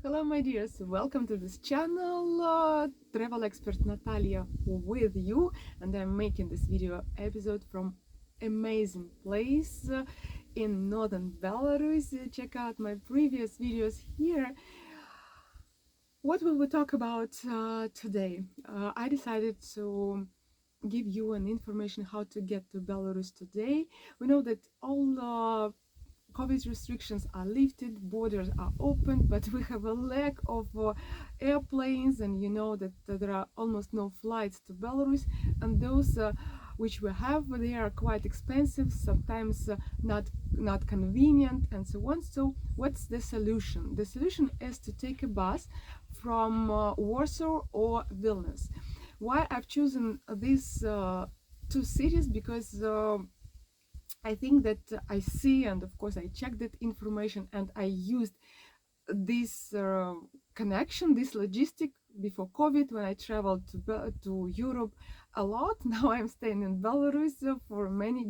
Hello my dears, welcome to this channel. Travel expert Natalia with you, and I'm making this video episode from amazing place in northern Belarus. Check out my previous videos here. What will we talk about today? I decided to give you an information how to get to Belarus today. We know that all COVID restrictions are lifted, borders are open, but we have a lack of airplanes, and you know that there are almost no flights to Belarus, and those which we have, they are quite expensive, sometimes not convenient, and so on. So what's the solution? The solution is to take a bus from Warsaw or Vilnius. Why I've chosen these two cities? Because I think that I see, and of course I checked that information, and I used this connection, this logistic before COVID when I traveled to Europe a lot. Now I'm staying in Belarus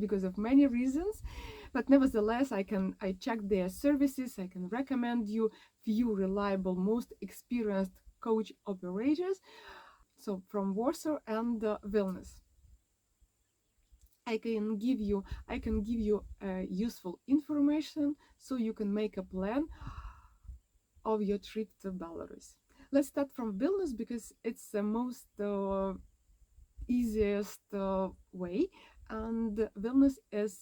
because of many reasons, but nevertheless I checked their services. I can recommend you few reliable, most experienced coach operators. So from Warsaw and Vilnius. I can give you useful information so you can make a plan of your trip to Belarus. Let's start from Vilnius because it's the most easiest way, and Vilnius is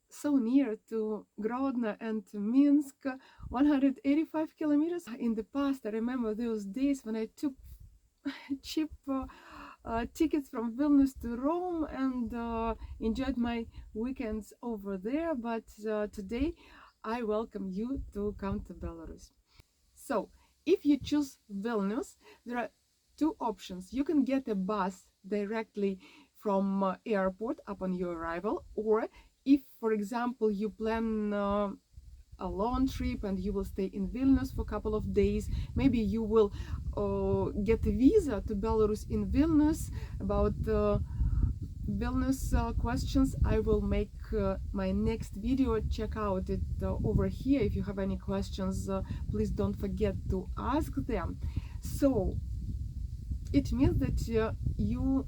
so near to Grodno and to Minsk, 185 kilometers. In the past, I remember those days when I took cheap tickets from Vilnius to Rome and enjoyed my weekends over there, but today I welcome you to come to Belarus. So if you choose Vilnius, there are two options. You can get a bus directly from airport upon your arrival, or if, for example, you plan a long trip and you will stay in Vilnius for a couple of days, maybe you will get a visa to Belarus in Vilnius. About Vilnius questions, I will make my next video. Check out it over here. If you have any questions, please don't forget to ask them. So it means that you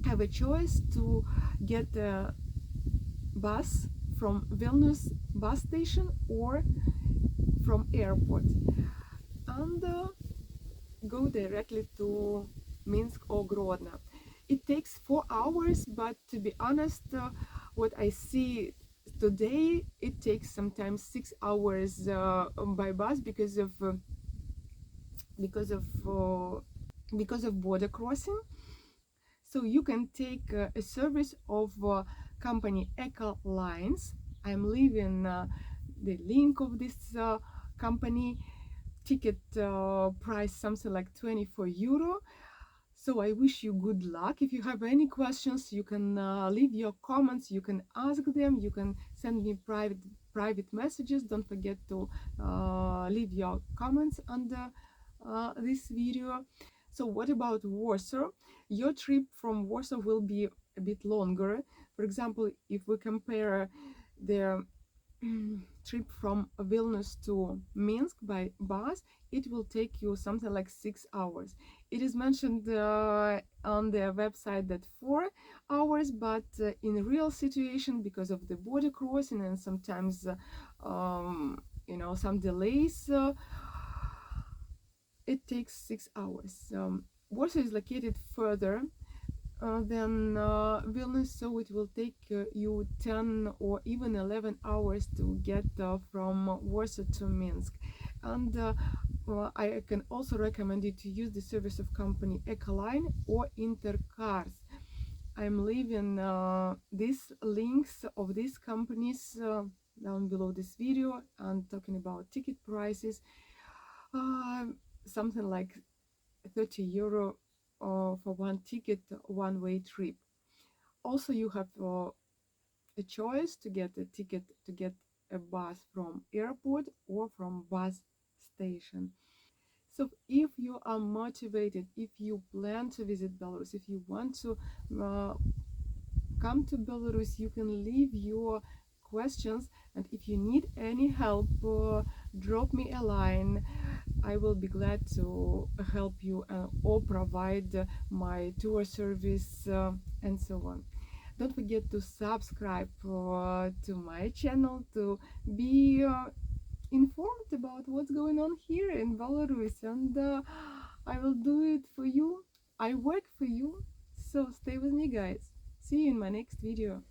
have a choice to get a bus from Vilnius bus station or from airport and go directly to Minsk or Grodno. It takes 4 hours, but to be honest, what I see today, it takes sometimes 6 hours by bus because of border crossing. So you can take a service of company Eco Lines. I'm leaving the link of this company. Ticket price something like 24 euro. So I wish you good luck. If you have any questions, you can leave your comments, you can ask them, you can send me private messages. Don't forget to leave your comments under this video. So what about Warsaw? Your trip from Warsaw will be a bit longer. For example, if we compare the trip from Vilnius to Minsk by bus, it will take you something like 6 hours. It is mentioned on their website that 4 hours, but in real situation, because of the border crossing and sometimes some delays, it takes 6 hours. Warsaw is located further than Vilnius, so it will take you 10 or even 11 hours to get from Warsaw to Minsk. And I can also recommend you to use the service of company Ecoline or Intercars. I'm leaving these links of these companies down below this video, and talking about ticket prices, something like 30 euro for one ticket, one-way trip. Also, you have a choice to get a ticket to get a bus from airport or from bus station. So if you are motivated, if you plan to visit Belarus, if you want to come to Belarus, you can leave your questions And if you need any help, drop me a line. I will be glad to help you or provide my tour service and so on. Don't forget to subscribe to my channel to be informed about what's going on here in Belarus, and I will do it for you. I work for you, so stay with me, guys. See you in my next video.